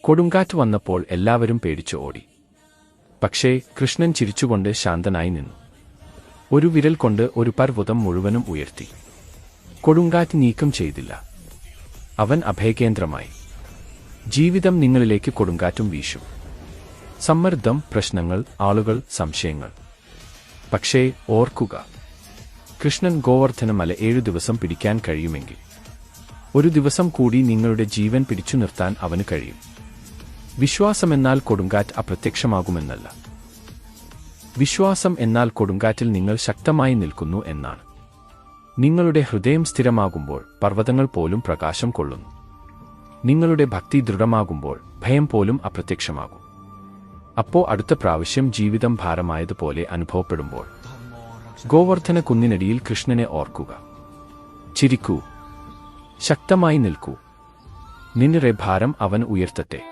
കൊടുങ്കാറ്റ് വന്നപ്പോൾ എല്ലാവരും പേടിച്ചു ഓടി. പക്ഷേ കൃഷ്ണൻ ചിരിച്ചുകൊണ്ട് ശാന്തനായി നിന്നു. ഒരു വിരൽ കൊണ്ട് ഒരു പർവ്വതം മുഴുവനും ഉയർത്തി. കൊടുങ്കാറ്റ് നീക്കം ചെയ്തില്ല. അവൻ അഭയകേന്ദ്രമായി. ജീവിതം നിങ്ങളിലേക്ക് കൊടുങ്കാറ്റും വീശും. സമ്മർദ്ദം, പ്രശ്നങ്ങൾ, ആളുകൾ, സംശയങ്ങൾ. പക്ഷേ ഓർക്കുക, കൃഷ്ണൻ ഗോവർദ്ധന മല 7 ദിവസം പിടിക്കാൻ കഴിയുമെങ്കിൽ ഒരു ദിവസം കൂടി നിങ്ങളുടെ ജീവൻ പിടിച്ചു നിർത്താൻ അവന് കഴിയും. വിശ്വാസമെന്നാൽ കൊടുങ്കാറ്റ് അപ്രത്യക്ഷമാകുമെന്നല്ല. വിശ്വാസം എന്നാൽ കൊടുങ്കാറ്റിൽ നിങ്ങൾ ശക്തമായി നിൽക്കുന്നു എന്നാണ്. നിങ്ങളുടെ ഹൃദയം സ്ഥിരമാകുമ്പോൾ പർവ്വതങ്ങൾ പോലും പ്രകാശം കൊള്ളുന്നു. നിങ്ങളുടെ ഭക്തി ദൃഢമാകുമ്പോൾ ഭയം പോലും അപ്രത്യക്ഷമാകും. അടുത്ത പ്രാവശ്യം ജീവിതം ഭാരമായതുപോലെ അനുഭവപ്പെടുമ്പോൾ ഗോവർദ്ധന കുന്നിനടിയിൽ കൃഷ്ണനെ ഓർക്കുക. ചിരിക്കൂ, ശക്തമായി നിൽക്കൂ. നിങ്ങളുടെ ഭാരം അവൻ ഉയർത്തട്ടെ.